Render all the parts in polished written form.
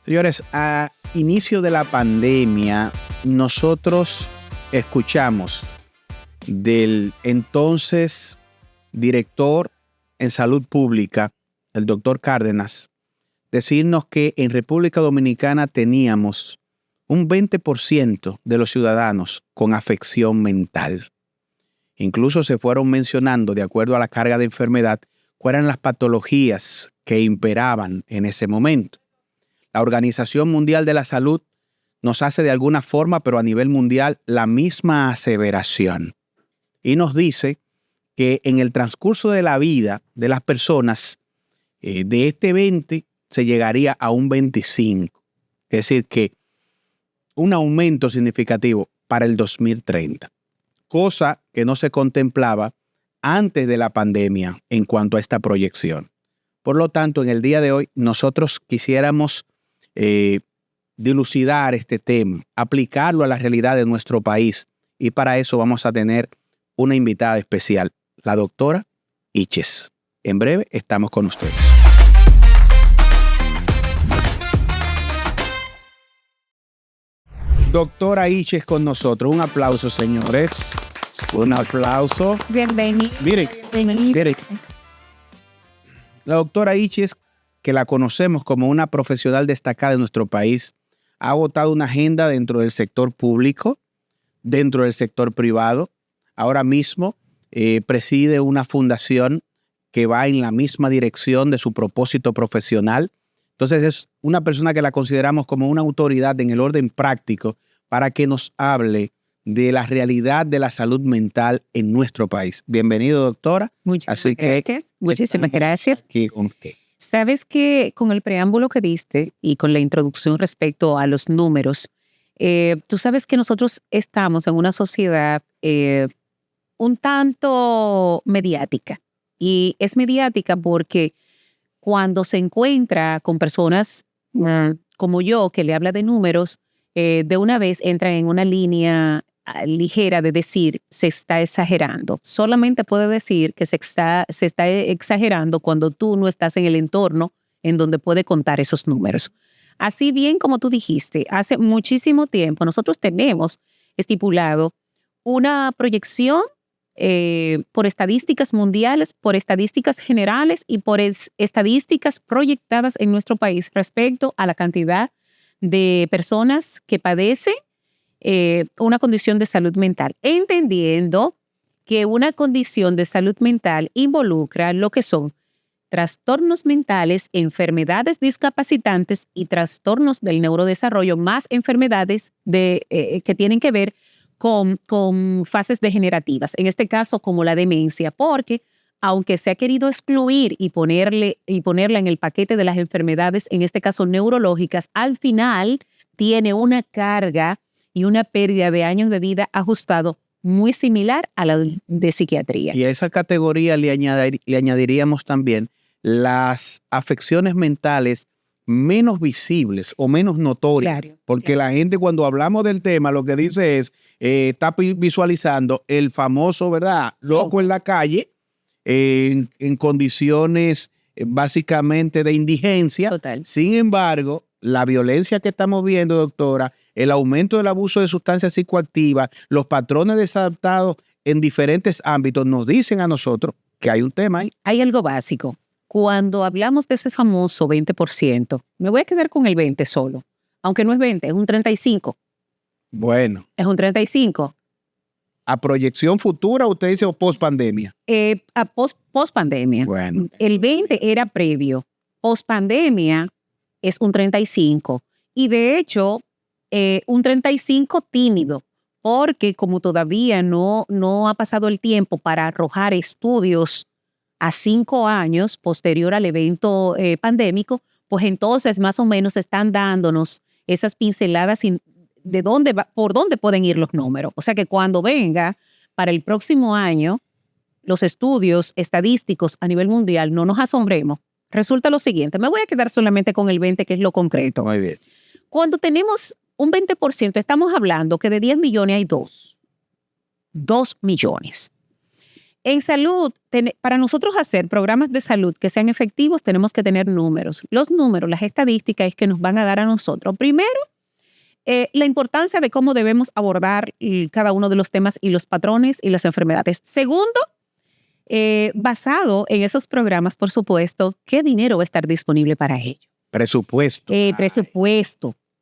Señores, a inicio de la pandemia, nosotros escuchamos del entonces director en salud pública, el doctor Cárdenas, decirnos que en República Dominicana teníamos un 20% de los ciudadanos con afección mental. Incluso se fueron mencionando, de acuerdo a la carga de enfermedad, cuáles eran las patologías que imperaban en ese momento. La Organización Mundial de la Salud nos hace de alguna forma, pero a nivel mundial, la misma aseveración. Y nos dice que en el transcurso de la vida de las personas, de este 20 se llegaría a un 25. Es decir, que un aumento significativo para el 2030. Cosa que no se contemplaba antes de la pandemia en cuanto a esta proyección. Por lo tanto, en el día de hoy, nosotros quisiéramos dilucidar este tema, aplicarlo a la realidad de nuestro país. Y para eso vamos a tener una invitada especial, la doctora Iches. En breve estamos con ustedes. Doctora Iches con nosotros. Un aplauso, señores. Un aplauso. Bienvenido. Mire. La doctora Iches, que la conocemos como una profesional destacada de nuestro país, ha agotado una agenda dentro del sector público, dentro del sector privado. Ahora mismo preside una fundación que va en la misma dirección de su propósito profesional. Entonces es una persona que la consideramos como una autoridad en el orden práctico para que nos hable de la realidad de la salud mental en nuestro país. Bienvenido, doctora. Muchísimas gracias. Aquí con usted. Sabes que con el preámbulo que diste y con la introducción respecto a los números, tú sabes que nosotros estamos en una sociedad un tanto mediática. Y es mediática porque cuando se encuentra con personas como yo, que le habla de números, de una vez entra en una línea ligera de decir se está exagerando. Solamente puede decir que se está exagerando cuando tú no estás en el entorno en donde puede contar esos números. Así bien como tú dijiste, hace muchísimo tiempo nosotros tenemos estipulado una proyección por estadísticas mundiales, por estadísticas generales y por estadísticas proyectadas en nuestro país respecto a la cantidad de personas que padecen una condición de salud mental, entendiendo que una condición de salud mental involucra lo que son trastornos mentales, enfermedades discapacitantes y trastornos del neurodesarrollo, más enfermedades que tienen que ver con fases degenerativas, en este caso como la demencia, porque aunque se ha querido excluir y ponerla en el paquete de las enfermedades, en este caso neurológicas, al final tiene una carga y una pérdida de años de vida ajustado muy similar a la de psiquiatría. Y a esa categoría le añadiríamos también las afecciones mentales menos visibles o menos notorias. Claro, porque la gente cuando hablamos del tema lo que dice es, está visualizando el famoso, ¿verdad? Loco en la calle, en condiciones básicamente de indigencia. Total. Sin embargo, la violencia que estamos viendo, doctora, el aumento del abuso de sustancias psicoactivas, los patrones desadaptados en diferentes ámbitos nos dicen a nosotros que hay un tema ahí. Hay algo básico. Cuando hablamos de ese famoso 20%, me voy a quedar con el 20 solo, aunque no es 20, es un 35. Bueno. Es un 35. ¿A proyección futura usted dice o post pandemia? A post pandemia. Bueno. El 20 era previo. Post pandemia es un 35. Y de hecho, un 35 tímido, porque como todavía no ha pasado el tiempo para arrojar estudios a 5 años posterior al evento pandémico, pues entonces más o menos están dándonos esas pinceladas de por dónde pueden ir los números. O sea que cuando venga para el próximo año los estudios estadísticos a nivel mundial, no nos asombremos. Resulta lo siguiente, me voy a quedar solamente con el 20, que es lo concreto. Muy bien. Cuando tenemos un 20%, estamos hablando que de 10 millones hay 2 millones. En salud, para nosotros hacer programas de salud que sean efectivos, tenemos que tener números. Los números, las estadísticas es que nos van a dar a nosotros. Primero, la importancia de cómo debemos abordar cada uno de los temas y los patrones y las enfermedades. Segundo, basado en esos programas, por supuesto, ¿qué dinero va a estar disponible para ello? Presupuesto.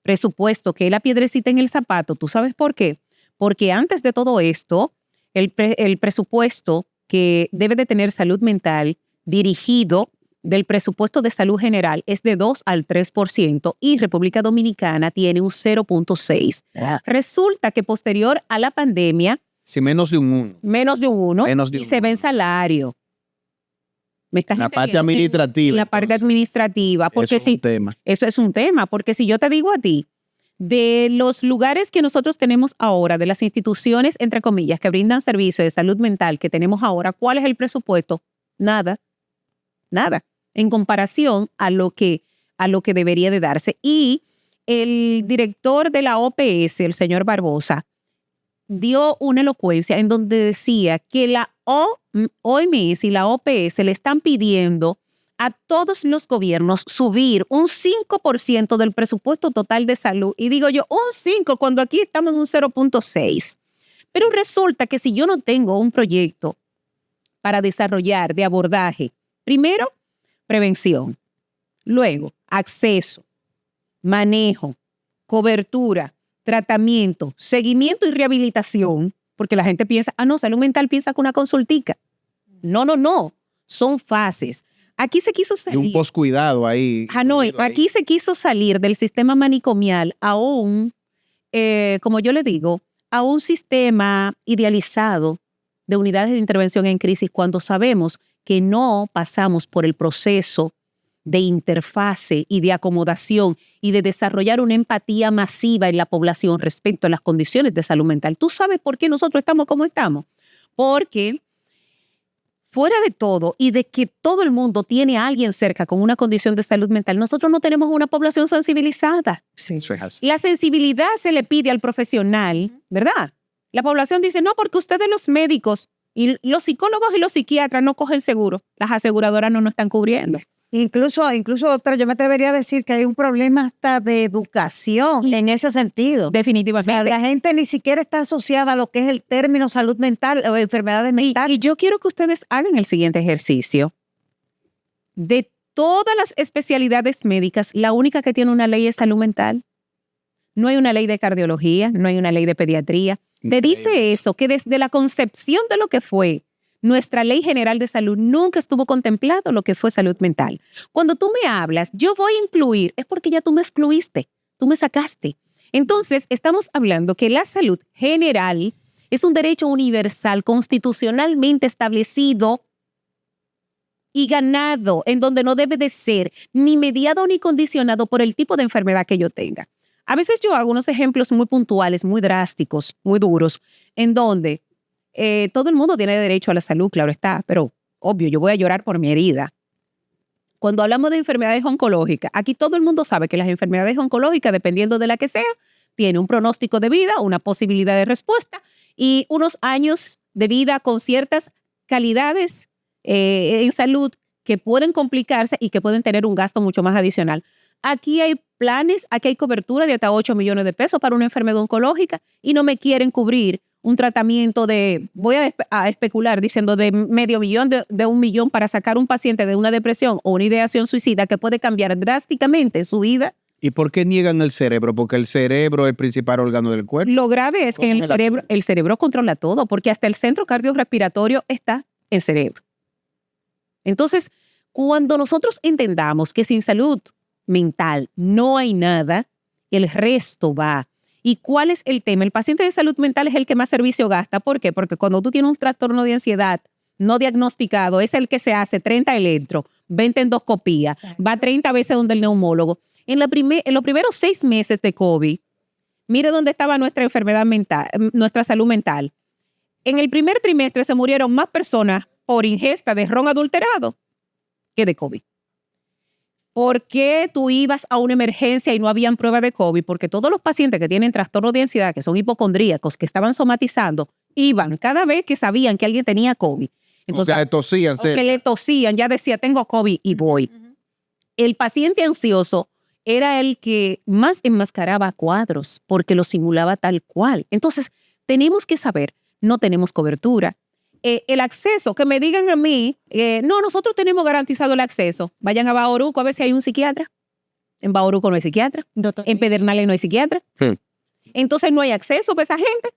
Presupuesto, que es la piedrecita en el zapato. ¿Tú sabes por qué? Porque antes de todo esto, el presupuesto que debe de tener salud mental dirigido del presupuesto de salud general es de 2 al 3% y República Dominicana tiene un 0.6%. Resulta que posterior a la pandemia... Sí, menos de un 1. Y se ve en salario. La parte administrativa. La parte administrativa. Porque eso es un tema. Eso es un tema. Porque si yo te digo a ti, de los lugares que nosotros tenemos ahora, de las instituciones, entre comillas, que brindan servicios de salud mental que tenemos ahora, ¿cuál es el presupuesto? Nada. En comparación a lo que debería de darse. Y el director de la OPS, el señor Barbosa, dio una elocuencia en donde decía que la OMS y la OPS le están pidiendo a todos los gobiernos subir un 5% del presupuesto total de salud. Y digo yo, un 5% cuando aquí estamos en un 0.6%. Pero resulta que si yo no tengo un proyecto para desarrollar de abordaje, primero, prevención, luego, acceso, manejo, cobertura, tratamiento, seguimiento y rehabilitación, porque la gente piensa, salud mental piensa con una consultica. No, son fases. Aquí se quiso salir. Y un poscuidado ahí. Aquí se quiso salir del sistema manicomial a un, como yo le digo, a un sistema idealizado de unidades de intervención en crisis cuando sabemos que no pasamos por el proceso de interfase y de acomodación y de desarrollar una empatía masiva en la población respecto a las condiciones de salud mental. ¿Tú sabes por qué nosotros estamos como estamos? Porque fuera de todo y de que todo el mundo tiene a alguien cerca con una condición de salud mental, nosotros no tenemos una población sensibilizada. Sí, eso es así. La sensibilidad se le pide al profesional, ¿verdad? La población dice, no, porque ustedes los médicos y los psicólogos y los psiquiatras no cogen seguro. Las aseguradoras no nos están cubriendo. Incluso, doctora, yo me atrevería a decir que hay un problema hasta de educación en ese sentido. Definitivamente. O sea, la gente ni siquiera está asociada a lo que es el término salud mental o enfermedades mentales. Y yo quiero que ustedes hagan el siguiente ejercicio. De todas las especialidades médicas, la única que tiene una ley es salud mental. No hay una ley de cardiología, no hay una ley de pediatría. Te dice eso, que desde la concepción de lo que fue nuestra Ley General de Salud nunca estuvo contemplado lo que fue salud mental. Cuando tú me hablas, yo voy a incluir, es porque ya tú me excluiste, tú me sacaste. Entonces, estamos hablando que la salud general es un derecho universal constitucionalmente establecido y ganado, en donde no debe de ser ni mediado ni condicionado por el tipo de enfermedad que yo tenga. A veces yo hago unos ejemplos muy puntuales, muy drásticos, muy duros, en donde todo el mundo tiene derecho a la salud, claro está, pero obvio, yo voy a llorar por mi herida. Cuando hablamos de enfermedades oncológicas, aquí todo el mundo sabe que las enfermedades oncológicas, dependiendo de la que sea, tiene un pronóstico de vida, una posibilidad de respuesta y unos años de vida con ciertas calidades en salud que pueden complicarse y que pueden tener un gasto mucho más adicional. Aquí hay planes, aquí hay cobertura de hasta 8 millones de pesos para una enfermedad oncológica y no me quieren cubrir un tratamiento de, voy a especular diciendo de $500,000, de $1 millón para sacar un paciente de una depresión o una ideación suicida que puede cambiar drásticamente su vida. ¿Y por qué niegan el cerebro? Porque el cerebro es el principal órgano del cuerpo. Lo grave es que en el cerebro controla todo, porque hasta el centro cardiorrespiratorio está en el cerebro. Entonces, cuando nosotros entendamos que sin salud mental no hay nada, el resto va. ¿Y cuál es el tema? El paciente de salud mental es el que más servicio gasta. ¿Por qué? Porque cuando tú tienes un trastorno de ansiedad no diagnosticado, es el que se hace 30 electros, 20 endoscopías, va 30 veces donde el neumólogo. En los primeros 6 meses de COVID, mire dónde estaba nuestra enfermedad mental, nuestra salud mental. En el primer trimestre se murieron más personas por ingesta de ron adulterado que de COVID. ¿Por qué tú ibas a una emergencia y no habían prueba de COVID? Porque todos los pacientes que tienen trastorno de ansiedad, que son hipocondríacos, que estaban somatizando, iban cada vez que sabían que alguien tenía COVID. Entonces, o sea, tosían. o que le tosían, ya decía, tengo COVID y voy. El paciente ansioso era el que más enmascaraba cuadros porque lo simulaba tal cual. Entonces, tenemos que saber, no tenemos cobertura. El acceso, que me digan a mí, no, nosotros tenemos garantizado el acceso. Vayan a Bauruco a ver si hay un psiquiatra. En Bauruco no hay psiquiatra. En Pedernales no hay psiquiatra. Entonces no hay acceso para esa gente.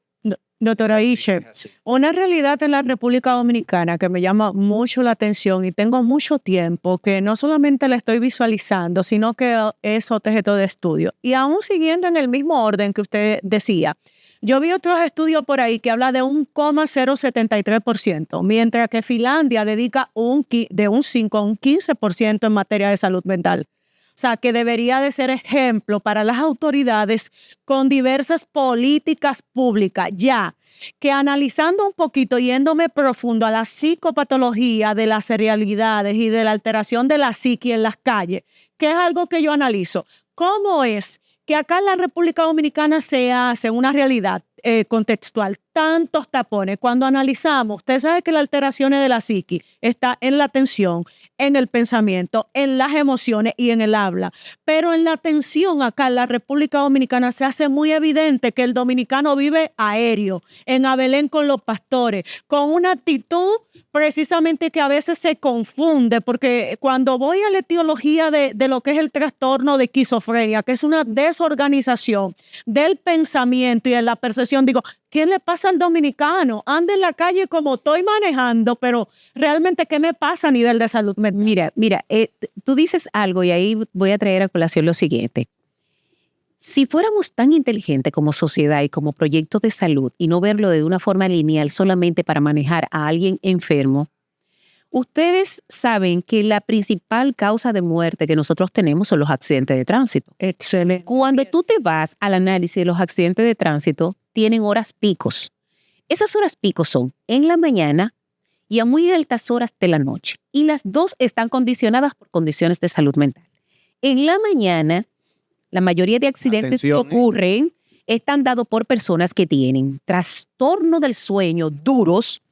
Doctora Isher, una realidad en la República Dominicana que me llama mucho la atención y tengo mucho tiempo que no solamente la estoy visualizando, sino que es objeto de estudio. Y aún siguiendo en el mismo orden que usted decía, yo vi otros estudios por ahí que habla de 1,073%, mientras que Finlandia dedica de un 5 a un 15% en materia de salud mental. O sea, que debería de ser ejemplo para las autoridades con diversas políticas públicas, ya que analizando un poquito, yéndome profundo a la psicopatología de las serialidades y de la alteración de la psique en las calles, que es algo que yo analizo. ¿Cómo es que acá en la República Dominicana se hace una realidad contextual, tantos tapones? Cuando analizamos, usted sabe que las alteraciones de la psique está en la atención, en el pensamiento, en las emociones y en el habla. Pero en la atención acá en la República Dominicana se hace muy evidente que el dominicano vive aéreo, en Abelén con los pastores, con una actitud precisamente que a veces se confunde, porque cuando voy a la etiología de lo que es el trastorno de esquizofrenia, que es una desorganización del pensamiento y de la percepción, digo, ¿qué le pasa al dominicano? Anda en la calle como estoy manejando, pero realmente, ¿qué me pasa a nivel de salud mental? Mira, tú dices algo y ahí voy a traer a colación lo siguiente. Si fuéramos tan inteligentes como sociedad y como proyecto de salud y no verlo de una forma lineal solamente para manejar a alguien enfermo, ustedes saben que la principal causa de muerte que nosotros tenemos son los accidentes de tránsito. Excelente. Cuando tú te vas al análisis de los accidentes de tránsito, tienen horas picos. Esas horas picos son en la mañana y a muy altas horas de la noche. Y las dos están condicionadas por condiciones de salud mental. En la mañana, la mayoría de accidentes que ocurren están dados por personas que tienen trastorno del sueño duros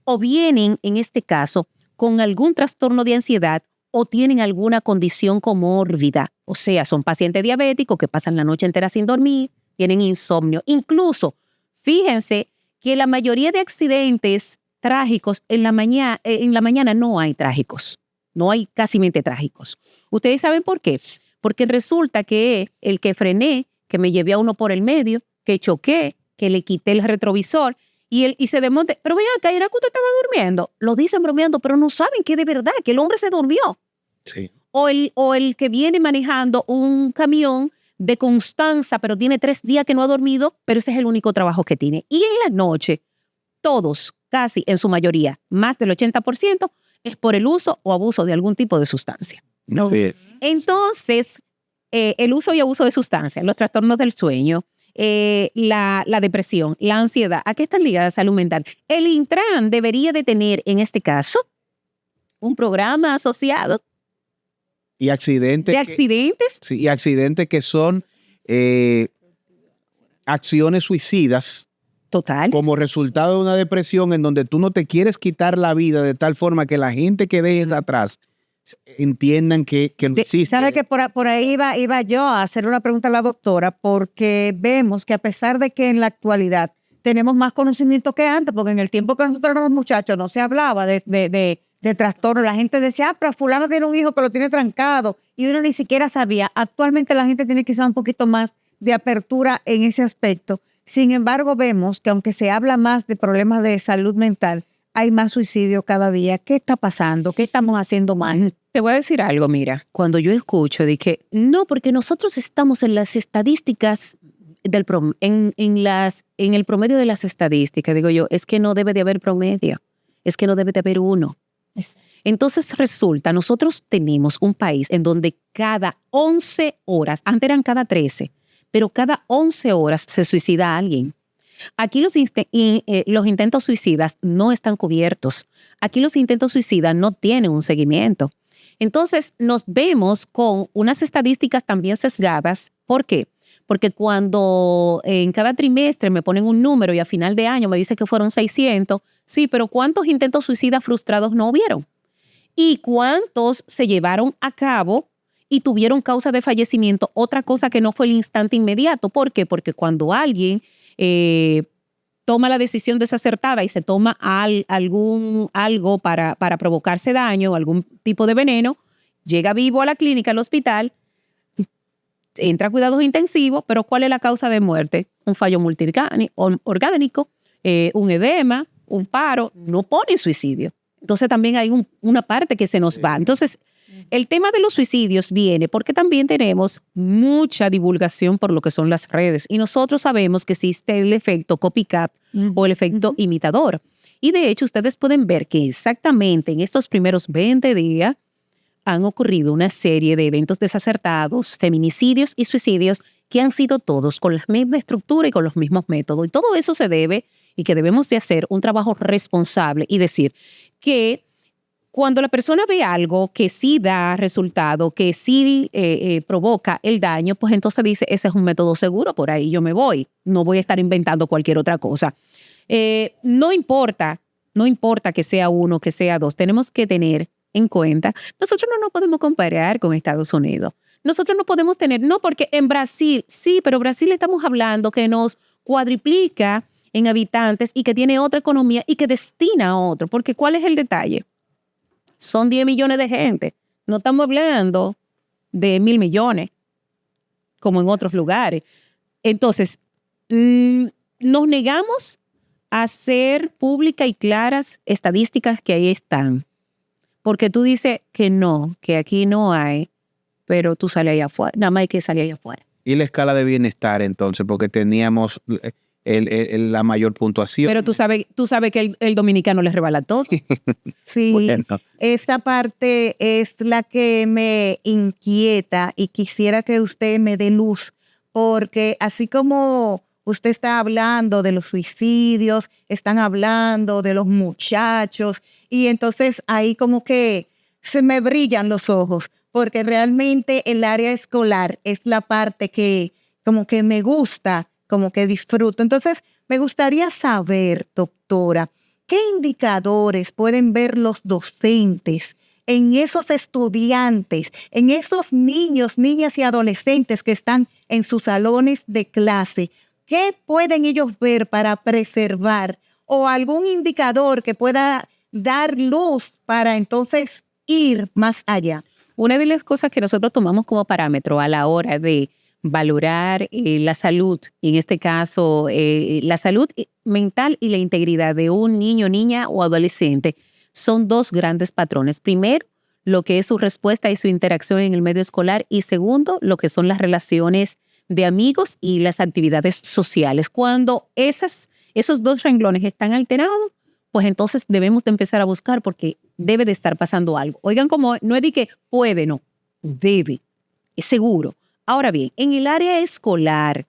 o vienen, en este caso, con algún trastorno de ansiedad o tienen alguna condición comórbida. O sea, son pacientes diabéticos que pasan la noche entera sin dormir, tienen insomnio. Incluso, fíjense que la mayoría de accidentes trágicos en la mañana no hay trágicos. No hay casi trágicos. ¿Ustedes saben por qué? Porque resulta que el que frené, que me llevé a uno por el medio, que choqué, que le quité el retrovisor y se desmonte. Pero vean acá, ¿era que usted estaba durmiendo? Lo dicen bromeando, pero no saben que de verdad, que el hombre se durmió. Sí. O el que viene manejando un camión de Constanza, pero tiene 3 días que no ha dormido, pero ese es el único trabajo que tiene. Y en la noche, todos, casi en su mayoría, más del 80%, es por el uso o abuso de algún tipo de sustancia. No. Sí. Entonces, el uso y abuso de sustancias, los trastornos del sueño, la depresión, la ansiedad, ¿a qué están ligadas a salud mental? El Intran debería de tener, en este caso, un programa asociado Y accidentes. de accidentes. Sí, y accidentes que son acciones suicidas. Total. Como resultado de una depresión en donde tú no te quieres quitar la vida de tal forma que la gente que dejes atrás entiendan que no existe. ¿Sabe que por ahí iba yo a hacer una pregunta a la doctora? Porque vemos que a pesar de que en la actualidad tenemos más conocimiento que antes, porque en el tiempo que nosotros éramos muchachos no se hablaba de trastorno. La gente decía, pero fulano tiene un hijo que lo tiene trancado y uno ni siquiera sabía. Actualmente la gente tiene quizá un poquito más de apertura en ese aspecto. Sin embargo, vemos que aunque se habla más de problemas de salud mental, hay más suicidio cada día. ¿Qué está pasando? ¿Qué estamos haciendo mal? Te voy a decir algo, mira. Cuando yo escucho de que no, porque nosotros estamos en las estadísticas, en el promedio de las estadísticas, digo yo, es que no debe de haber promedio, es que no debe de haber uno. Entonces resulta, nosotros tenemos un país en donde cada 11 horas, antes eran cada 13, pero cada 11 horas se suicida alguien. Aquí los intentos suicidas no están cubiertos. Aquí los intentos suicidas no tienen un seguimiento. Entonces nos vemos con unas estadísticas también sesgadas. ¿Por qué? Porque cuando en cada trimestre me ponen un número y a final de año me dice que fueron 600, sí, pero ¿cuántos intentos suicidas frustrados no hubieron? ¿Y cuántos se llevaron a cabo y tuvieron causa de fallecimiento? Otra cosa que no fue el instante inmediato. ¿Por qué? Porque cuando alguien toma la decisión desacertada y se toma algo para provocarse daño, algún tipo de veneno, llega vivo a la clínica, al hospital, entra a cuidados intensivos, pero ¿cuál es la causa de muerte? Un fallo multiorgánico, un edema, un paro, no pone suicidio. Entonces también hay una parte que se nos va. Entonces, el tema de los suicidios viene porque también tenemos mucha divulgación por lo que son las redes y nosotros sabemos que existe el efecto copycat o el efecto imitador. Y de hecho, ustedes pueden ver que exactamente en estos primeros 20 días han ocurrido una serie de eventos desacertados, feminicidios y suicidios que han sido todos con la misma estructura y con los mismos métodos. Y todo eso se debe y que debemos de hacer un trabajo responsable y decir que cuando la persona ve algo que sí da resultado, que sí provoca el daño, pues entonces dice, ese es un método seguro, por ahí yo me voy. No voy a estar inventando cualquier otra cosa. No importa que sea uno, que sea dos. Tenemos que tener en cuenta, nosotros no nos podemos comparar con Estados Unidos. Nosotros no podemos tener, no porque en Brasil, sí, pero Brasil estamos hablando que nos cuadriplica en habitantes y que tiene otra economía y que destina a otro. Porque ¿cuál es el detalle? Son 10 millones de gente. No estamos hablando de 1.000 millones, como en otros lugares. Entonces, nos negamos a hacer públicas y claras estadísticas que ahí están. Porque tú dices que no, que aquí no hay, pero tú sales allá afuera. Nada más hay que salir allá afuera. Y la escala de bienestar, entonces, porque teníamos la mayor puntuación. Pero tú sabes que el dominicano le rebala todo. Sí, Bueno. esa parte es la que me inquieta y quisiera que usted me dé luz, porque así como usted está hablando de los suicidios, están hablando de los muchachos, y entonces ahí como que se me brillan los ojos, porque realmente el área escolar es la parte que como que me gusta, como que disfruto. Entonces, me gustaría saber, doctora, ¿qué indicadores pueden ver los docentes en esos estudiantes, en esos niños, niñas y adolescentes que están en sus salones de clase? ¿Qué pueden ellos ver para preservar o algún indicador que pueda dar luz para entonces ir más allá? Una de las cosas que nosotros tomamos como parámetro a la hora de valorar la salud, y en este caso la salud mental y la integridad de un niño, niña o adolescente, son dos grandes patrones. Primero, lo que es su respuesta y su interacción en el medio escolar, y segundo, lo que son las relaciones de amigos y las actividades sociales. Cuando esos dos renglones están alterados, pues entonces debemos de empezar a buscar porque debe de estar pasando algo. Oigan, como no es de que puede, no, debe, es seguro. Ahora bien, en el área escolar,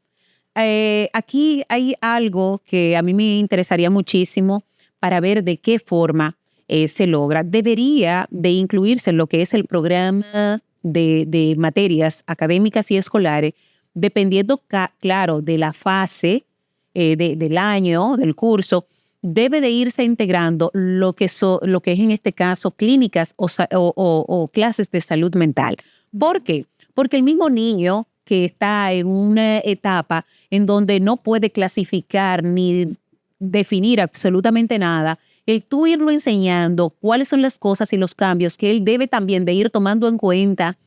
aquí hay algo que a mí me interesaría muchísimo para ver de qué forma se logra. Debería de incluirse en lo que es el programa de materias académicas y escolares, dependiendo, claro, de la fase del año, del curso, debe de irse integrando lo que es en este caso clínicas o clases de salud mental. ¿Por qué? Porque el mismo niño que está en una etapa en donde no puede clasificar ni definir absolutamente nada, el tú irlo enseñando cuáles son las cosas y los cambios que él debe también de ir tomando en cuenta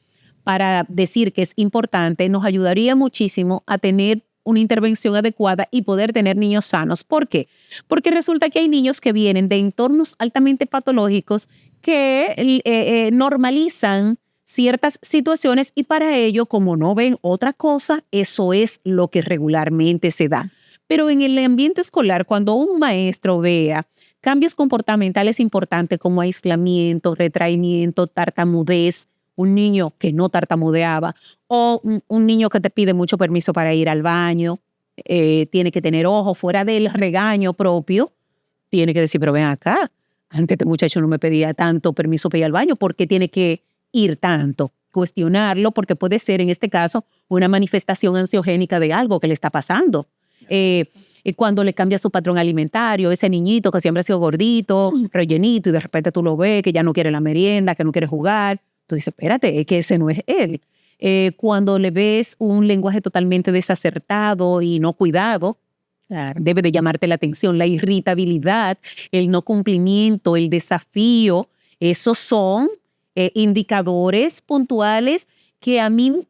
para decir que es importante, nos ayudaría muchísimo a tener una intervención adecuada y poder tener niños sanos. ¿Por qué? Porque resulta que hay niños que vienen de entornos altamente patológicos que normalizan ciertas situaciones y para ello, como no ven otra cosa, eso es lo que regularmente se da. Pero en el ambiente escolar, cuando un maestro vea cambios comportamentales importantes como aislamiento, retraimiento, tartamudez, un niño que no tartamudeaba o un niño que te pide mucho permiso para ir al baño, tiene que tener ojo fuera del regaño propio, tiene que decir, pero ven acá, antes este muchacho no me pedía tanto permiso para ir al baño, ¿por qué tiene que ir tanto? cuestionarlo porque puede ser, en este caso, una manifestación ansiogénica de algo que le está pasando. Cuando le cambia su patrón alimentario, ese niñito que siempre ha sido gordito, rellenito, y de repente tú lo ves que ya no quiere la merienda, que no quiere jugar. Tú dices, espérate, es que ese no es él. Cuando le ves un lenguaje totalmente desacertado y no cuidado, claro, debe de llamarte la atención. La irritabilidad, el no cumplimiento, el desafío, esos son indicadores puntuales que a mí,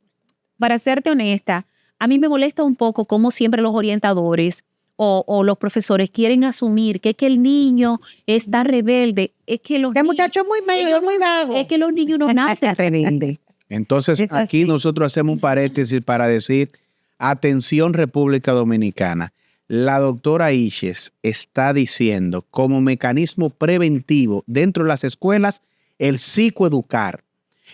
para serte honesta, a mí me molesta un poco cómo siempre los orientadores o los profesores quieren asumir que es que el niño está rebelde. Es que los niños, muchacho es muy medio, muy vago. Es que los niños no nacen rebeldes. Entonces, Es aquí así. nosotros hacemos un paréntesis para decir, atención República Dominicana, la doctora Iches está diciendo como mecanismo preventivo dentro de las escuelas el psicoeducar.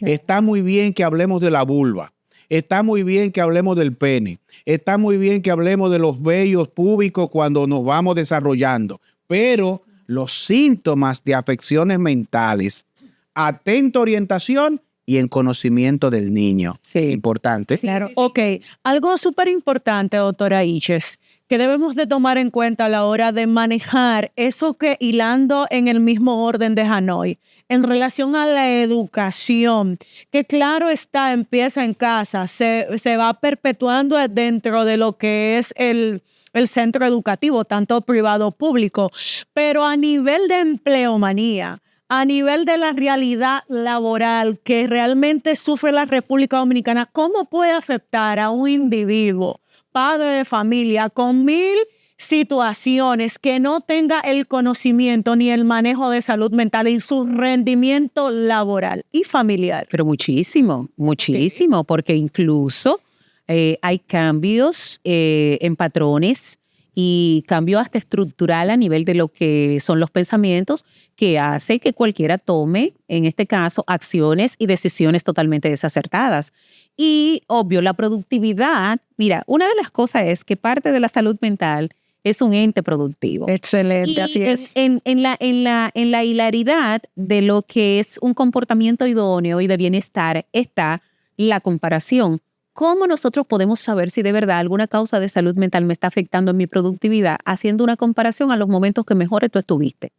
Está muy bien que hablemos de la vulva, está muy bien que hablemos del pene, está muy bien que hablemos de los vellos púbicos cuando nos vamos desarrollando, pero los síntomas de afecciones mentales, atenta orientación y en conocimiento del niño. Sí. Importante. Claro, ok. Algo súper importante, doctora Iches, que debemos de tomar en cuenta a la hora de manejar eso que hilando en el mismo orden de Hanoi, en relación a la educación, que claro está, empieza en casa, se va perpetuando dentro de lo que es el centro educativo, tanto privado o público, pero a nivel de empleomanía, a nivel de la realidad laboral que realmente sufre la República Dominicana, ¿cómo puede afectar a un individuo, padre de familia, con 1000 situaciones que no tenga el conocimiento ni el manejo de salud mental y su rendimiento laboral y familiar? Pero muchísimo, muchísimo, porque incluso hay cambios en patrones y cambio hasta estructural a nivel de lo que son los pensamientos que hace que cualquiera tome, en este caso, acciones y decisiones totalmente desacertadas. Y obvio, la productividad, mira, una de las cosas es que parte de la salud mental es un ente productivo. Excelente, Y así es. en la hilaridad de lo que es un comportamiento idóneo y de bienestar está la comparación. ¿Cómo nosotros podemos saber si de verdad alguna causa de salud mental me está afectando en mi productividad haciendo una comparación a los momentos que mejor tú estuviste?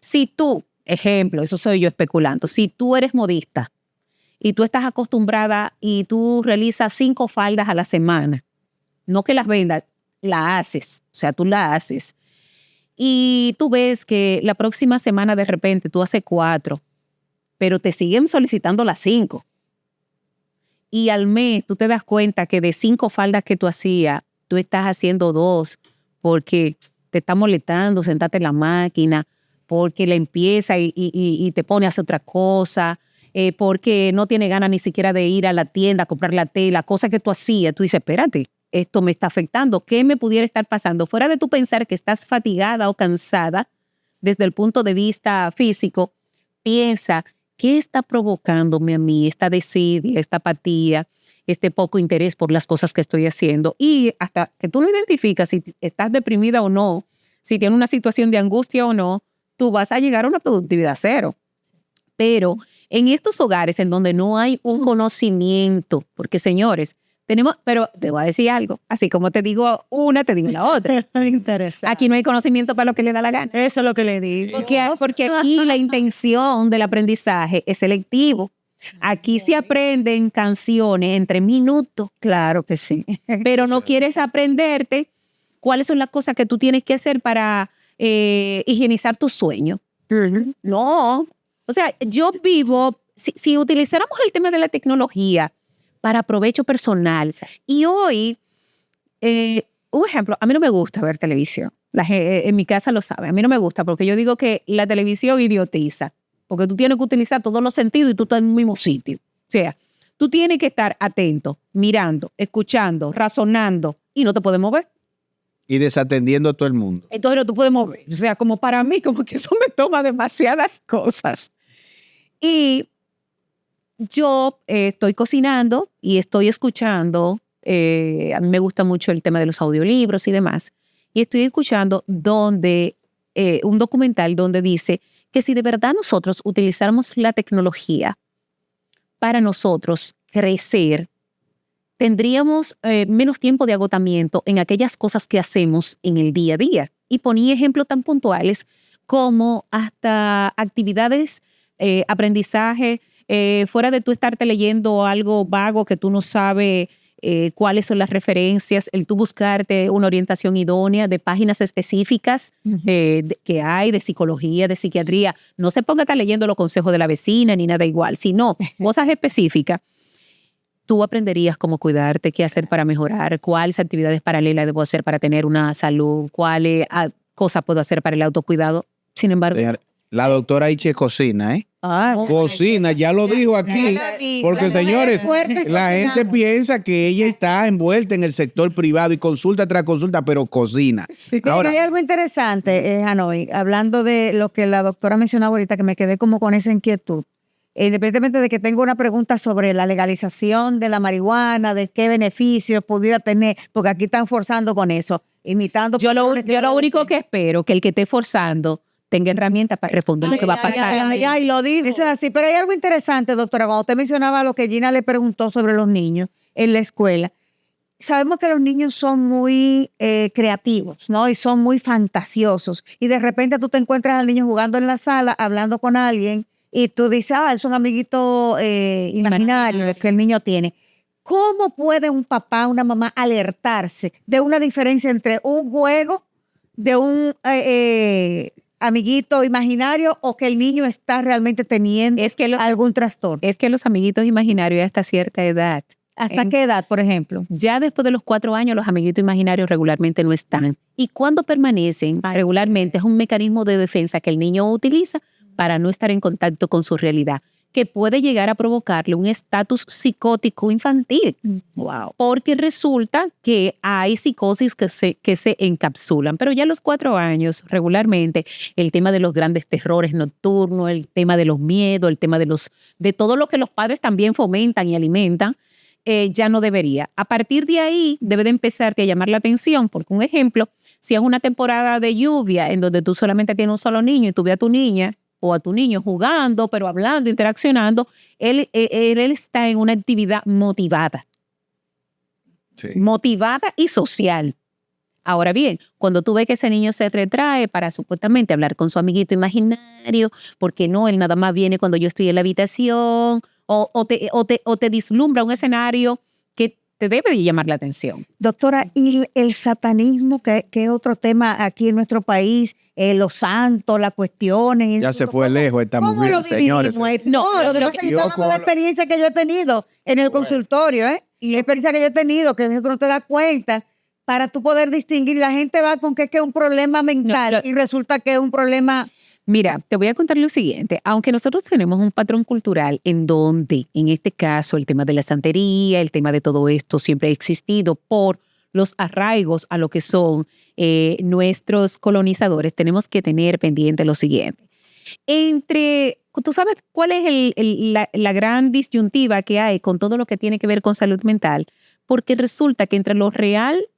Si tú, ejemplo, eso soy yo especulando, si tú eres modista y tú estás acostumbrada y tú realizas 5 faldas a la semana, no que las vendas, la haces, o sea, tú la haces. Y tú ves que la próxima semana de repente tú haces 4, pero te siguen solicitando las 5. Y al mes tú te das cuenta que de 5 faldas que tú hacías, tú estás haciendo 2 porque te está molestando, sentate en la máquina, porque la empieza y te pone a hacer otra cosa, porque no tiene ganas ni siquiera de ir a la tienda a comprar la tela, cosa que tú hacías. Tú dices, espérate, esto me está afectando. ¿Qué me pudiera estar pasando? Fuera de tú pensar que estás fatigada o cansada desde el punto de vista físico, piensa, ¿qué está provocándome a mí esta desidia, esta apatía, este poco interés por las cosas que estoy haciendo? Y hasta que tú no identificas si estás deprimida o no, si tienes una situación de angustia o no, tú vas a llegar a una productividad 0. Pero en estos hogares en donde no hay un conocimiento, porque señores, pero te voy a decir algo, así como te digo una, te digo la otra. Interesante. Aquí no hay conocimiento para lo que le da la gana. Eso es lo que le digo. Porque aquí la intención del aprendizaje es selectivo. Aquí se aprenden canciones entre minutos. Claro que sí. Pero no quieres aprenderte cuáles son las cosas que tú tienes que hacer para higienizar tu sueño. No. O sea, yo vivo, si utilizáramos el tema de la tecnología para provecho personal, y hoy, un ejemplo, a mí no me gusta ver televisión. En mi casa lo sabe, a mí no me gusta porque yo digo que la televisión idiotiza, porque tú tienes que utilizar todos los sentidos y tú estás en el mismo sitio. O sea, tú tienes que estar atento, mirando, escuchando, razonando y no te puedes mover. Y desatendiendo a todo el mundo. Entonces no te puedes mover. O sea, como para mí, como que eso me toma demasiadas cosas. Y yo estoy cocinando y estoy escuchando, a mí me gusta mucho el tema de los audiolibros y demás, y estoy escuchando un documental donde dice que si de verdad nosotros utilizáramos la tecnología para nosotros crecer, tendríamos menos tiempo de agotamiento en aquellas cosas que hacemos en el día a día. Y ponía ejemplos tan puntuales como hasta actividades, aprendizaje, fuera de tú estarte leyendo algo vago que tú no sabes cuáles son las referencias, el tú buscarte una orientación idónea de páginas específicas que hay de psicología, de psiquiatría. No se ponga a estar leyendo los consejos de la vecina ni nada igual, sino cosas específicas. Tú aprenderías cómo cuidarte, qué hacer para mejorar, cuáles actividades paralelas debo hacer para tener una salud, cuáles cosas puedo hacer para el autocuidado. Sin embargo, la doctora Iche cocina, ¿eh? Cocina, ya lo dijo aquí. Porque, señores, la gente piensa que ella está envuelta en el sector privado y consulta tras consulta, pero cocina. Sí, ahora, hay algo interesante, Hanoi, hablando de lo que la doctora mencionaba ahorita, que me quedé como con esa inquietud. Independientemente de que tengo una pregunta sobre la legalización de la marihuana, de qué beneficios pudiera tener, porque aquí están forzando con eso, imitando. Yo lo único que espero que el que esté forzando tenga herramientas para responder lo que va a pasar. Lo digo. Eso es así. Pero hay algo interesante, doctora, cuando usted mencionaba lo que Gina le preguntó sobre los niños en la escuela. Sabemos que los niños son muy creativos, ¿no? Y son muy fantasiosos. Y de repente tú te encuentras al niño jugando en la sala, hablando con alguien, y tú dices, es un amiguito imaginario que el niño tiene. ¿Cómo puede un papá, una mamá alertarse de una diferencia entre un juego de un amiguito imaginario o que el niño está realmente teniendo algún trastorno? Es que los amiguitos imaginarios hasta cierta edad. ¿Hasta qué edad, por ejemplo? Ya después de los 4 años, los amiguitos imaginarios regularmente no están. Y cuando permanecen, regularmente es un mecanismo de defensa que el niño utiliza para no estar en contacto con su realidad, que puede llegar a provocarle un estatus psicótico infantil. Wow. Porque resulta que hay psicosis que se encapsulan, pero ya a los 4 años, regularmente, el tema de los grandes terrores nocturnos, el tema de los miedos, el tema de todo lo que los padres también fomentan y alimentan, ya no debería. A partir de ahí, debe de empezarte a llamar la atención, porque un ejemplo, si es una temporada de lluvia en donde tú solamente tienes un solo niño y tú ves a tu niña o a tu niño jugando, pero hablando, interaccionando, él está en una actividad motivada. Sí. Motivada y social. Ahora bien, cuando tú ves que ese niño se retrae para supuestamente hablar con su amiguito imaginario, porque no, él nada más viene cuando yo estoy en la habitación, o te vislumbra un escenario que te debe de llamar la atención. Doctora, ¿y el satanismo, que es otro tema aquí en nuestro país? Los santos, las cuestiones. Ya se fue lejos esta mujer, señores. No, lo que pasa es que yo hablando de la experiencia que yo he tenido en el consultorio, y la experiencia que yo he tenido, que tú no te das cuenta, para tú poder distinguir. La gente va con que es un problema mental y resulta que es un problema. Mira, te voy a contar lo siguiente. Aunque nosotros tenemos un patrón cultural en donde, en este caso, el tema de la santería, el tema de todo esto siempre ha existido por los arraigos a lo que son nuestros colonizadores, tenemos que tener pendiente lo siguiente. ¿Tú sabes cuál es la gran disyuntiva que hay con todo lo que tiene que ver con salud mental? Porque resulta que entre lo real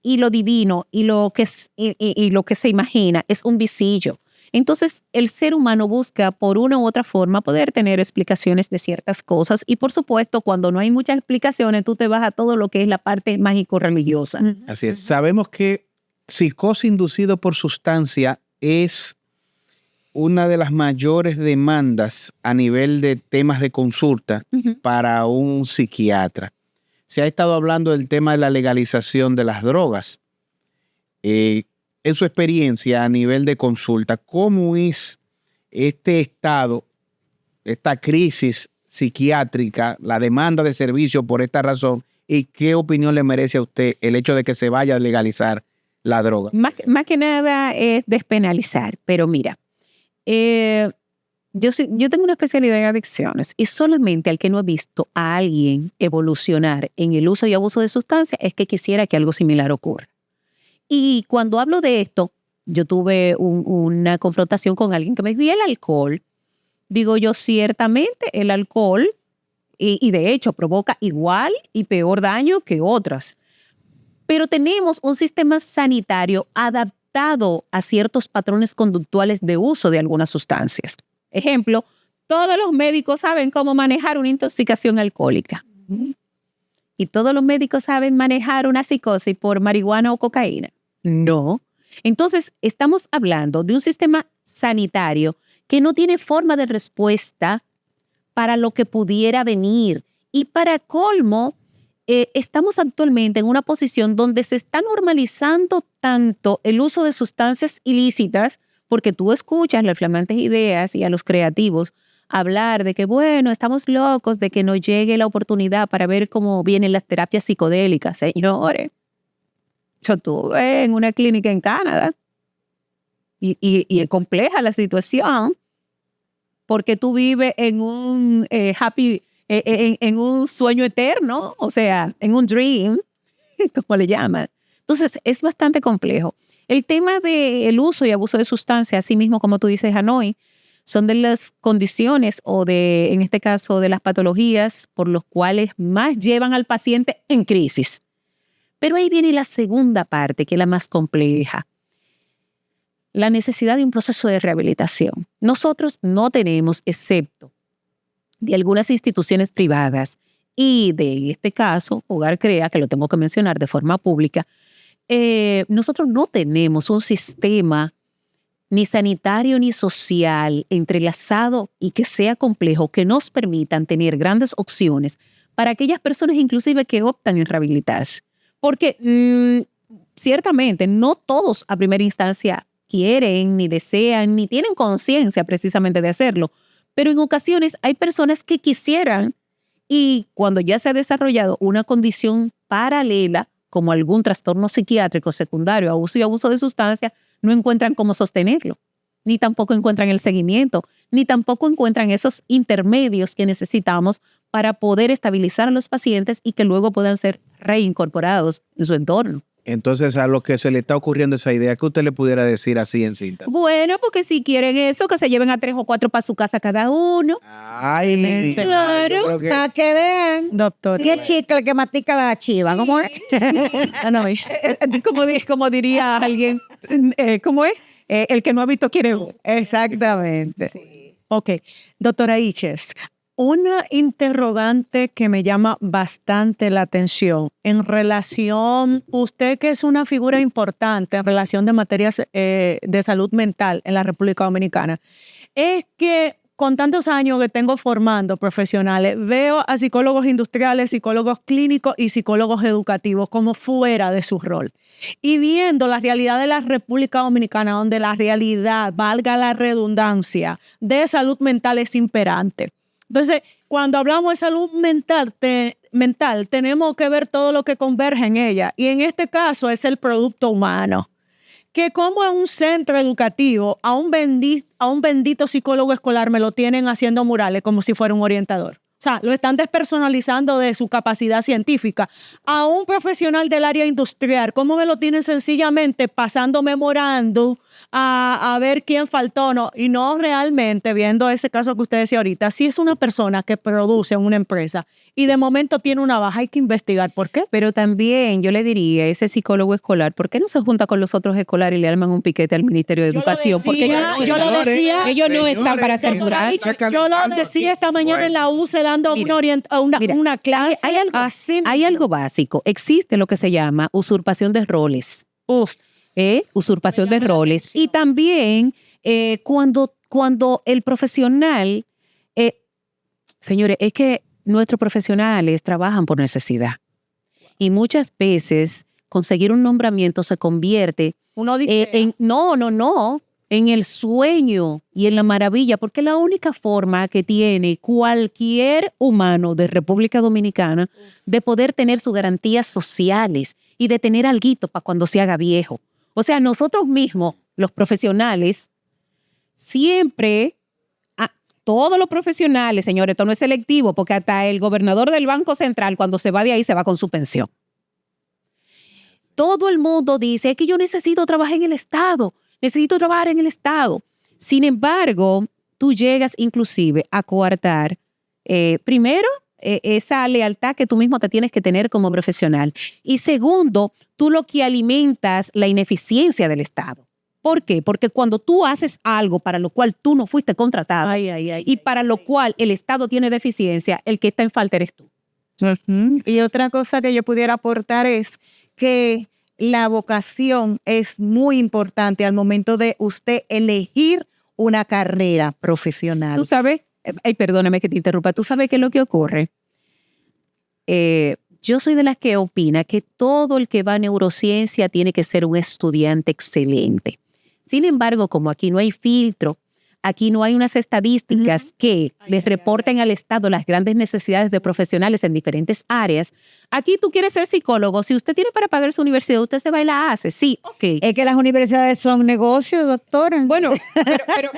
y lo divino y lo que se imagina es un visillo. Entonces, el ser humano busca por una u otra forma poder tener explicaciones de ciertas cosas y, por supuesto, cuando no hay muchas explicaciones, tú te vas a todo lo que es la parte mágico-religiosa. Así es. Sabemos que psicosis inducido por sustancia es una de las mayores demandas a nivel de temas de consulta para un psiquiatra. Se ha estado hablando del tema de la legalización de las drogas. En su experiencia a nivel de consulta, ¿cómo es este estado, esta crisis psiquiátrica, la demanda de servicio por esta razón, y qué opinión le merece a usted el hecho de que se vaya a legalizar la droga? Más que nada es despenalizar, pero mira, yo tengo una especialidad en adicciones y solamente al que no he visto a alguien evolucionar en el uso y abuso de sustancias es que quisiera que algo similar ocurra. Y cuando hablo de esto, yo tuve una confrontación con alguien que me decía el alcohol. Digo yo, ciertamente el alcohol, y de hecho provoca igual y peor daño que otras. Pero tenemos un sistema sanitario adaptado a ciertos patrones conductuales de uso de algunas sustancias. Ejemplo, todos los médicos saben cómo manejar una intoxicación alcohólica. ¿Y todos los médicos saben manejar una psicosis por marihuana o cocaína? No. Entonces, estamos hablando de un sistema sanitario que no tiene forma de respuesta para lo que pudiera venir. Y para colmo, estamos actualmente en una posición donde se está normalizando tanto el uso de sustancias ilícitas, porque tú escuchas las flamantes ideas y a los creativos hablar de que, bueno, estamos locos de que nos llegue la oportunidad para ver cómo vienen las terapias psicodélicas. Señores, yo estuve en una clínica en Canadá y es compleja la situación porque tú vives en un en un sueño eterno, o sea, en un dream, como le llaman. Entonces, es bastante complejo. El tema del uso y abuso de sustancias, así mismo como tú dices, Hanoi, son de las condiciones o de, en este caso, de las patologías por los cuales más llevan al paciente en crisis. Pero ahí viene la segunda parte, que es la más compleja. La necesidad de un proceso de rehabilitación. Nosotros no tenemos, excepto de algunas instituciones privadas y de, en este caso, Hogar Crea, que lo tengo que mencionar de forma pública, nosotros no tenemos un sistema ni sanitario ni social entrelazado y que sea complejo, que nos permitan tener grandes opciones para aquellas personas inclusive que optan en rehabilitarse. Porque ciertamente no todos a primera instancia quieren, ni desean, ni tienen conciencia precisamente de hacerlo. Pero en ocasiones hay personas que quisieran y cuando ya se ha desarrollado una condición paralela, como algún trastorno psiquiátrico secundario a uso y abuso de sustancias, no encuentran cómo sostenerlo, ni tampoco encuentran el seguimiento, ni tampoco encuentran esos intermedios que necesitamos para poder estabilizar a los pacientes y que luego puedan ser reincorporados en su entorno. Entonces, a lo que se le está ocurriendo esa idea, ¿qué usted le pudiera decir así en cinta? Bueno, porque si quieren eso, que se lleven a 3 o 4 para su casa cada uno. Ay, claro, Para que vean, Doctor. qué chicle que matica la chiva, ¿cómo es? Como diría alguien, ¿cómo es? El que no ha visto quiere ver. Exactamente. Sí. Ok, doctora Iches, una interrogante que me llama bastante la atención en relación, usted que es una figura importante en relación de materias de salud mental en la República Dominicana, es que con tantos años que tengo formando profesionales, veo a psicólogos industriales, psicólogos clínicos y psicólogos educativos como fuera de su rol. Y viendo la realidad de la República Dominicana, donde la realidad, valga la redundancia, de salud mental es imperante. Entonces, cuando hablamos de salud mental, tenemos que ver todo lo que converge en ella. Y en este caso es el producto humano. Que como en un centro educativo, a un bendito psicólogo escolar me lo tienen haciendo murales como si fuera un orientador. O sea, lo están despersonalizando de su capacidad científica. A un profesional del área industrial, ¿cómo me lo tienen sencillamente pasando memorando a ver quién faltó o no? Y no realmente, viendo ese caso que usted decía ahorita, si es una persona que produce en una empresa y de momento tiene una baja, hay que investigar por qué. Pero también yo le diría, ese psicólogo escolar, ¿por qué no se junta con los otros escolares y le arman un piquete al Ministerio de Educación? Porque ellos no están para hacer mural. Yo lo decía esta mañana en la UCE dando una clase. Hay algo básico. Existe lo que se llama usurpación de roles. Usurpación de roles. Y también cuando el profesional, señores, es que nuestros profesionales trabajan por necesidad. Y muchas veces conseguir un nombramiento se convierte en el sueño y en la maravilla, porque es la única forma que tiene cualquier humano de República Dominicana de poder tener sus garantías sociales y de tener alguito para cuando se haga viejo. O sea, nosotros mismos, los profesionales, siempre, todos los profesionales, señores, esto no es selectivo, porque hasta el gobernador del Banco Central, cuando se va de ahí, se va con su pensión. Todo el mundo dice, es que yo necesito trabajar en el Estado, necesito trabajar en el Estado. Sin embargo, tú llegas inclusive a coartar, primero, esa lealtad que tú mismo te tienes que tener como profesional. Y segundo, tú lo que alimentas la ineficiencia del Estado. ¿Por qué? Porque cuando tú haces algo para lo cual tú no fuiste contratado y para lo cual el Estado tiene deficiencia, el que está en falta eres tú. Y otra cosa que yo pudiera aportar es que la vocación es muy importante al momento de usted elegir una carrera profesional. Tú sabes, perdóname que te interrumpa, tú sabes qué es lo que ocurre. Yo soy de las que opina que todo el que va a neurociencia tiene que ser un estudiante excelente. Sin embargo, como aquí no hay filtro, aquí no hay unas estadísticas que les reporten al Estado las grandes necesidades de profesionales en diferentes áreas. Aquí tú quieres ser psicólogo. Si usted tiene para pagar su universidad, usted se va y la hace. Sí, ok. Es que las universidades son negocios, doctora. Bueno,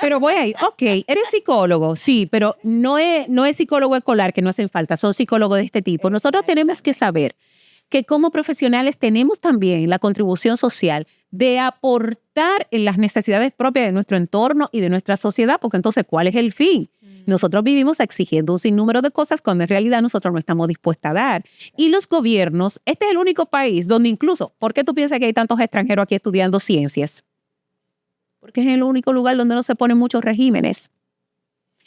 pero voy ahí. Ok, eres psicólogo, sí, pero no es psicólogo escolar que no hacen falta, son psicólogos de este tipo. Nosotros tenemos que saber que como profesionales tenemos también la contribución social de aportar en las necesidades propias de nuestro entorno y de nuestra sociedad, porque entonces, ¿cuál es el fin? Nosotros vivimos exigiendo un sinnúmero de cosas cuando en realidad nosotros no estamos dispuestos a dar. Y los gobiernos, este es el único país donde incluso, ¿por qué tú piensas que hay tantos extranjeros aquí estudiando ciencias? Porque es el único lugar donde no se ponen muchos regímenes.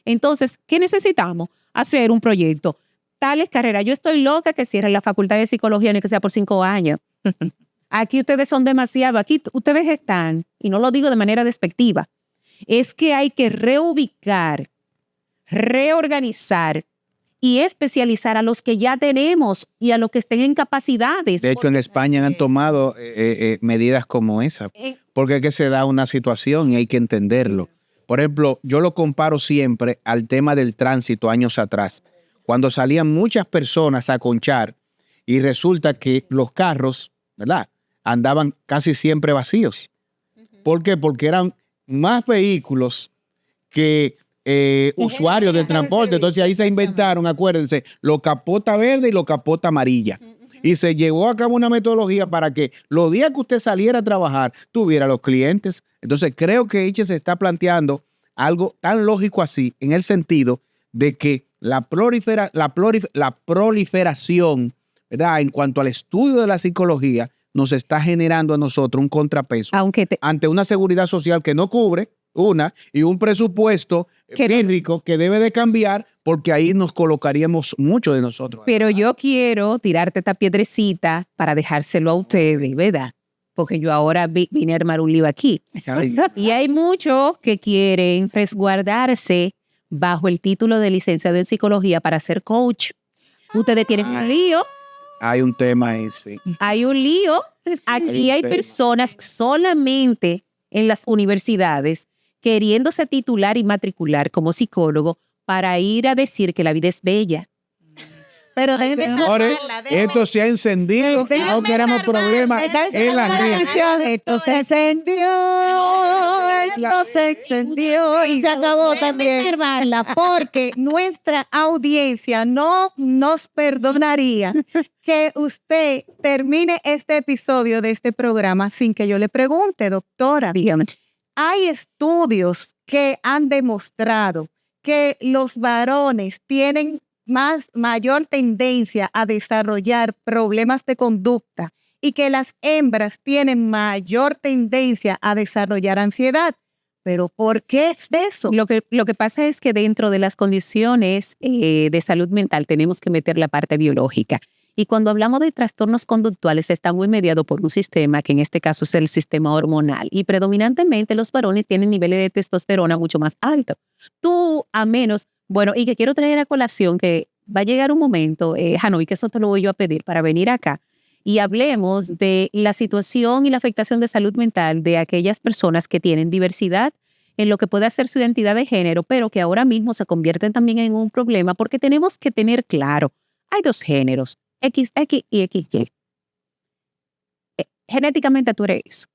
Entonces, ¿qué necesitamos? Hacer un proyecto. Tales carreras. Yo estoy loca que cierren la facultad de psicología, ni que sea por 5 años. Aquí ustedes son demasiado, aquí ustedes están, y no lo digo de manera despectiva, es que hay que reubicar, reorganizar y especializar a los que ya tenemos y a los que estén en capacidades. De hecho, en España han tomado medidas como esa, porque es que se da una situación y hay que entenderlo. Por ejemplo, yo lo comparo siempre al tema del tránsito años atrás, cuando salían muchas personas a conchar y resulta que los carros, ¿verdad?, andaban casi siempre vacíos. ¿Por qué? Porque eran más vehículos que usuarios del transporte. Entonces ahí se inventaron, acuérdense, los capota verde y los capota amarilla. Y se llevó a cabo una metodología para que los días que usted saliera a trabajar tuviera los clientes. Entonces creo que Iche se está planteando algo tan lógico así, en el sentido de que la proliferación, ¿verdad?, en cuanto al estudio de la psicología, nos está generando a nosotros un contrapeso ante una seguridad social que no cubre, y un presupuesto rico que debe de cambiar, porque ahí nos colocaríamos mucho de nosotros. Pero yo quiero tirarte esta piedrecita para dejárselo a ustedes, ¿verdad? Porque yo ahora vine a armar un lío aquí. Y hay muchos que quieren resguardarse bajo el título de licenciado en psicología para ser coach. Ustedes tienen un lío. Hay un tema ese. Hay un lío. Aquí hay personas solamente en las universidades queriéndose titular y matricular como psicólogo para ir a decir que la vida es bella. Pero señores, esto se ha encendido. No queramos problemas en la red. Esto se encendió y se acabó también. Observarla, porque nuestra audiencia no nos perdonaría que usted termine este episodio de este programa sin que yo le pregunte, doctora. Dígame. Hay estudios que han demostrado que los varones tienen mayor tendencia a desarrollar problemas de conducta y que las hembras tienen mayor tendencia a desarrollar ansiedad. ¿Pero por qué es eso? Lo que pasa es que dentro de las condiciones de salud mental tenemos que meter la parte biológica. Y cuando hablamos de trastornos conductuales, está muy mediado por un sistema, que en este caso es el sistema hormonal. Y predominantemente los varones tienen niveles de testosterona mucho más altos. Tú, a menos, bueno, y que quiero traer a colación que va a llegar un momento, Hanoi, que eso te lo voy yo a pedir para venir acá, y hablemos de la situación y la afectación de salud mental de aquellas personas que tienen diversidad en lo que puede ser su identidad de género, pero que ahora mismo se convierten también en un problema, porque tenemos que tener claro, hay 2 géneros, XX y XY. Genéticamente tú eres eso.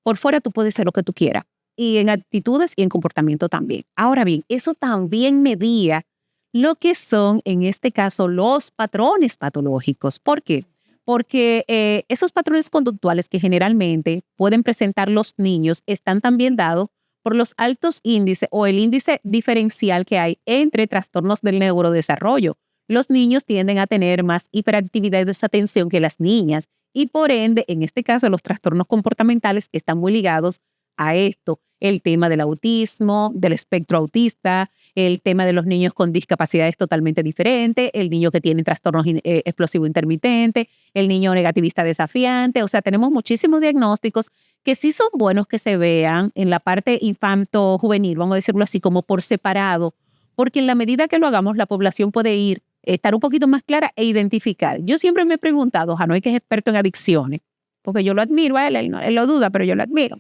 Por fuera tú puedes ser lo que tú quieras. Y en actitudes y en comportamiento también. Ahora bien, eso también medía lo que son, en este caso, los patrones patológicos. ¿Por qué? Porque esos patrones conductuales que generalmente pueden presentar los niños están también dados por los altos índices o el índice diferencial que hay entre trastornos del neurodesarrollo. Los niños tienden a tener más hiperactividad y desatención que las niñas y por ende, en este caso, los trastornos comportamentales están muy ligados a esto el tema del autismo, del espectro autista, el tema de los niños con discapacidades totalmente diferentes, el niño que tiene trastornos explosivo intermitente, el niño negativista desafiante. O sea, tenemos muchísimos diagnósticos que sí son buenos que se vean en la parte infanto-juvenil, vamos a decirlo así, como por separado, porque en la medida que lo hagamos, la población puede estar un poquito más clara e identificar. Yo siempre me he preguntado, Janoy, que es experto en adicciones, porque yo lo admiro a él, él lo duda, pero yo lo admiro.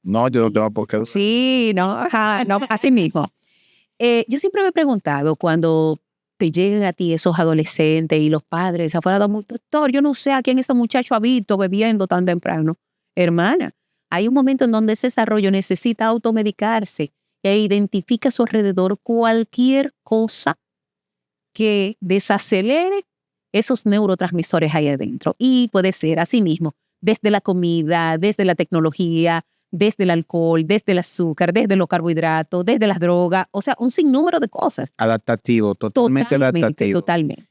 No, yo no tengo por qué. Sí, no, ajá, no, así mismo. Yo siempre me he preguntado cuando te llegan a ti esos adolescentes y los padres afuera de doctor, yo no sé a quién ese muchacho ha visto bebiendo tan temprano. Hermana, hay un momento en donde ese desarrollo necesita automedicarse e identifica a su alrededor cualquier cosa que desacelere esos neurotransmisores ahí adentro. Y puede ser así mismo, desde la comida, desde la tecnología, desde el alcohol, desde el azúcar, desde los carbohidratos, desde las drogas, o sea, un sinnúmero de cosas. Adaptativo, totalmente adaptativo. Totalmente.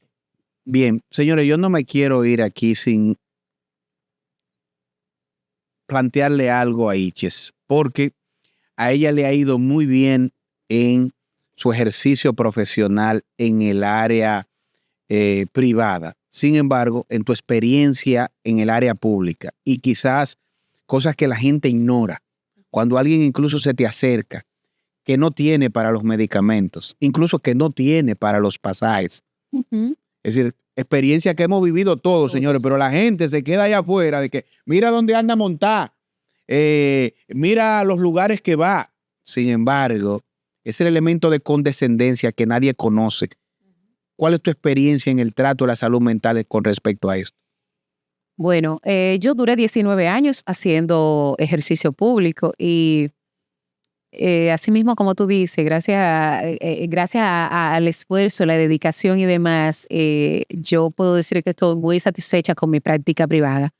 Bien, señores, yo no me quiero ir aquí sin plantearle algo a Iches, porque a ella le ha ido muy bien en su ejercicio profesional en el área privada. Sin embargo, en tu experiencia en el área pública y quizás cosas que la gente ignora, cuando alguien incluso se te acerca, que no tiene para los medicamentos, incluso que no tiene para los pasajes. Uh-huh. Es decir, experiencia que hemos vivido todos, señores, pero la gente se queda allá afuera de que mira dónde anda montada, mira los lugares que va. Sin embargo, es el elemento de condescendencia que nadie conoce. ¿Cuál es tu experiencia en el trato de la salud mental con respecto a esto? Bueno, yo duré 19 años haciendo ejercicio público y así mismo como tú dices, gracias al esfuerzo, la dedicación y demás, yo puedo decir que estoy muy satisfecha con mi práctica privada.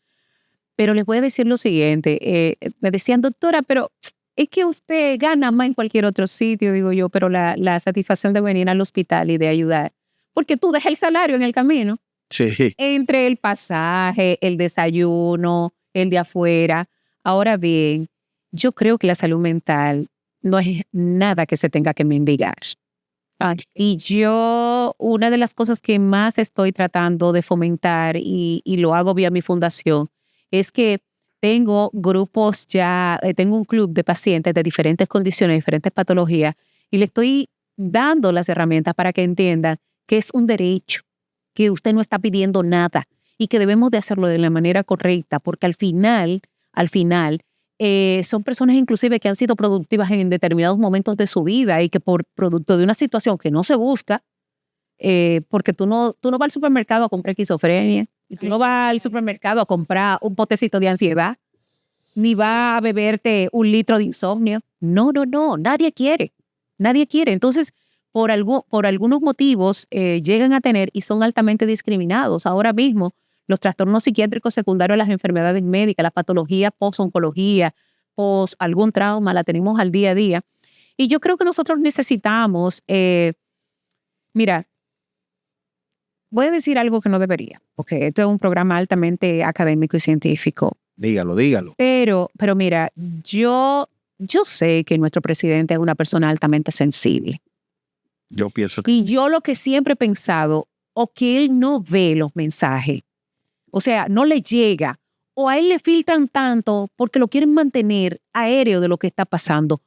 Pero les voy a decir lo siguiente, me decían, doctora, pero es que usted gana más en cualquier otro sitio, digo yo, pero la satisfacción de venir al hospital y de ayudar, porque tú dejas el salario en el camino. Sí. Entre el pasaje, el desayuno, el de afuera. Ahora bien, yo creo que la salud mental no es nada que se tenga que mendigar. Y yo, una de las cosas que más estoy tratando de fomentar y lo hago vía mi fundación, es que tengo grupos ya, tengo un club de pacientes de diferentes condiciones, diferentes patologías, y le estoy dando las herramientas para que entiendan que es un derecho, que usted no está pidiendo nada y que debemos de hacerlo de la manera correcta, porque al final, son personas inclusive que han sido productivas en determinados momentos de su vida y que por producto de una situación que no se busca, porque tú no vas al supermercado a comprar esquizofrenia, y tú no vas al supermercado a comprar un potecito de ansiedad, ni vas a beberte un litro de insomnio. No, nadie quiere. Entonces, por algunos motivos llegan a tener y son altamente discriminados. Ahora mismo, los trastornos psiquiátricos secundarios a las enfermedades médicas, la patología post-oncología, post algún trauma, la tenemos al día a día. Y yo creo que nosotros necesitamos, mira, voy a decir algo que no debería, porque esto es un programa altamente académico y científico. Dígalo. Pero mira, yo sé que nuestro presidente es una persona altamente sensible. Yo pienso que... Y yo lo que siempre he pensado, o que él no ve los mensajes, o sea, no le llega, o a él le filtran tanto porque lo quieren mantener aéreo de lo que está pasando.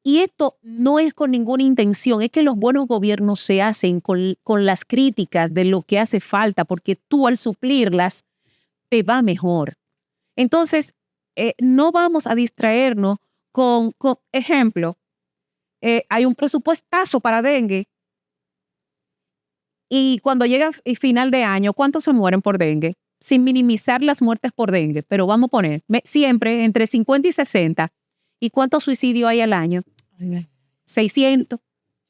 Y esto no es con ninguna intención, es que los buenos gobiernos se hacen con las críticas de lo que hace falta, porque tú al suplirlas te va mejor. Entonces, no vamos a distraernos con ejemplo, hay un presupuestazo para dengue y cuando llega el final de año, ¿cuántos se mueren por dengue? Sin minimizar las muertes por dengue, pero vamos a poner siempre entre 50 y 60. ¿Y cuántos suicidios hay al año? 600,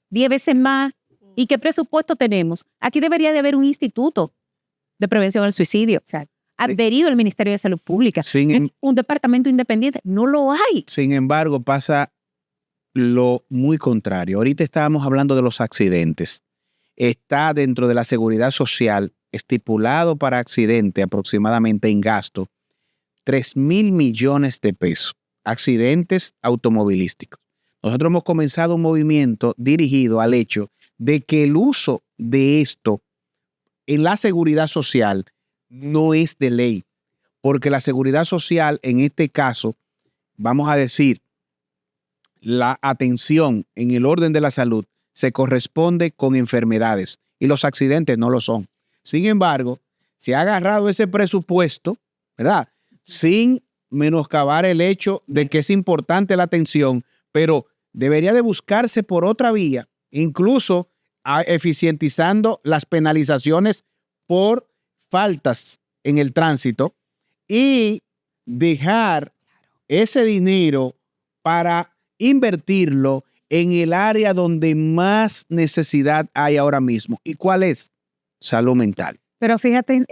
10 veces más. ¿Y qué presupuesto tenemos? Aquí debería de haber un instituto de prevención del suicidio, adherido al Ministerio de Salud Pública, un departamento independiente. No lo hay. Sin embargo, pasa lo muy contrario. Ahorita estábamos hablando de los accidentes. Está dentro de la seguridad social estipulado para accidente aproximadamente en gasto 3,000 millones de pesos. accidentes automovilísticos. Nosotros hemos comenzado un movimiento dirigido al hecho de que el uso de esto en la seguridad social no es de ley, porque la seguridad social, en este caso, vamos a decir, la atención en el orden de la salud se corresponde con enfermedades y los accidentes no lo son. Sin embargo, se ha agarrado ese presupuesto, ¿verdad? Sin menoscabar el hecho de que es importante la atención, pero debería de buscarse por otra vía, incluso eficientizando las penalizaciones por faltas en el tránsito y dejar ese dinero para invertirlo en el área donde más necesidad hay ahora mismo. ¿Y cuál es? Salud mental. Pero fíjate,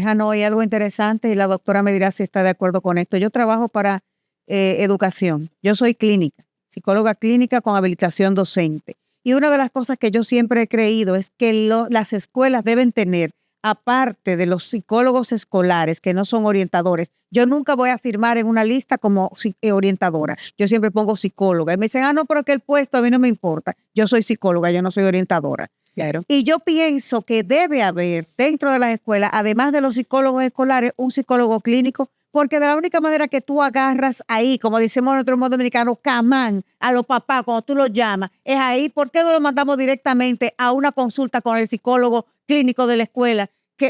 Hanoi, algo interesante y la doctora me dirá si está de acuerdo con esto. Yo trabajo para educación. Yo soy clínica, psicóloga clínica con habilitación docente. Y una de las cosas que yo siempre he creído es que las escuelas deben tener, aparte de los psicólogos escolares que no son orientadores, yo nunca voy a firmar en una lista como orientadora. Yo siempre pongo psicóloga. Y me dicen, no, pero que el puesto a mí no me importa. Yo soy psicóloga, yo no soy orientadora. Claro. Y yo pienso que debe haber dentro de las escuelas, además de los psicólogos escolares, un psicólogo clínico, porque de la única manera que tú agarras ahí, como decimos en nuestro modo dominicano, camán a los papás cuando tú los llamas, es ahí. ¿Por qué no lo mandamos directamente a una consulta con el psicólogo clínico de la escuela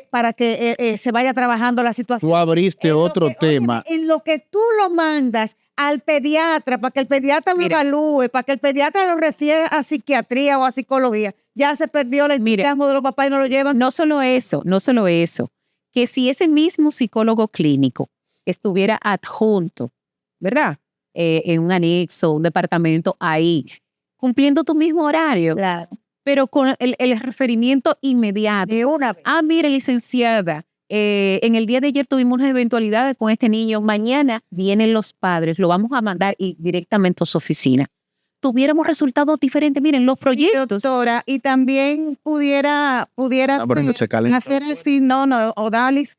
para que se vaya trabajando la situación? Tú abriste otro tema. Oye, en lo que tú lo mandas al pediatra, para que el pediatra lo evalúe, para que el pediatra lo refiera a psiquiatría o a psicología, ya se perdió el entusiasmo de los papás y no lo llevan. No solo eso, que si ese mismo psicólogo clínico estuviera adjunto, ¿verdad? En un anexo, un departamento ahí, cumpliendo tu mismo horario, Claro. pero con el referimiento inmediato. De una vez. Mire, licenciada, en el día de ayer tuvimos unas eventualidades con este niño, mañana vienen los padres, lo vamos a mandar directamente a su oficina. Tuviéramos resultados diferentes. Miren, los proyectos. Doctora, y también pudiera hacer así, Odalis,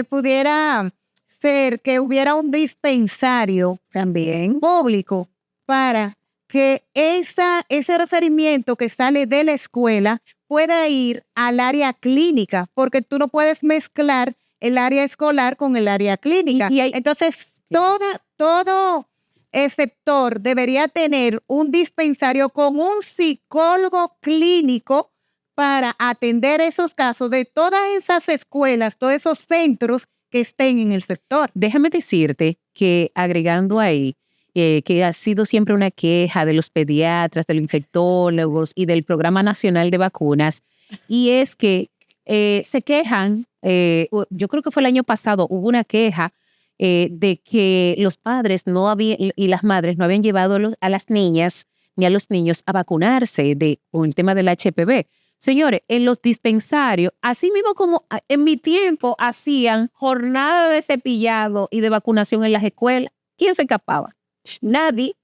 pudiera ser que hubiera un dispensario también público para que ese referimiento que sale de la escuela pueda ir al área clínica, porque tú no puedes mezclar el área escolar con el área clínica. Entonces, todo el sector debería tener un dispensario con un psicólogo clínico para atender esos casos de todas esas escuelas, todos esos centros que estén en el sector. Déjame decirte que agregando ahí, que ha sido siempre una queja de los pediatras, de los infectólogos y del Programa Nacional de Vacunas, y es que se quejan, yo creo que fue el año pasado, hubo una queja de que los padres y las madres no habían llevado a las niñas ni a los niños a vacunarse con el tema del HPV. Señores, en los dispensarios, así mismo como en mi tiempo hacían jornada de cepillado y de vacunación en las escuelas, ¿quién se escapaba? Nadie.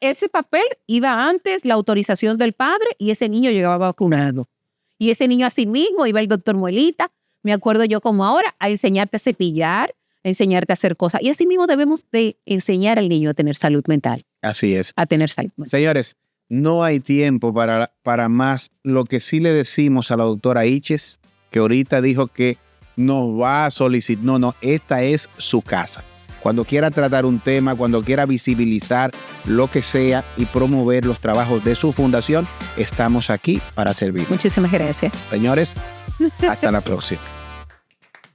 Ese papel iba antes, la autorización del padre, y ese niño llegaba vacunado. Y ese niño así mismo iba el doctor Muelita, me acuerdo yo como ahora, a enseñarte a cepillar, a enseñarte a hacer cosas. Y así mismo debemos de enseñar al niño a tener salud mental. Así es. A tener salud mental. Señores, no hay tiempo para más. Lo que sí le decimos a la doctora Iches, que ahorita dijo que nos va a solicitar. No, esta es su casa. Cuando quiera tratar un tema, cuando quiera visibilizar lo que sea y promover los trabajos de su fundación, estamos aquí para servir. Muchísimas gracias. Señores, hasta la próxima.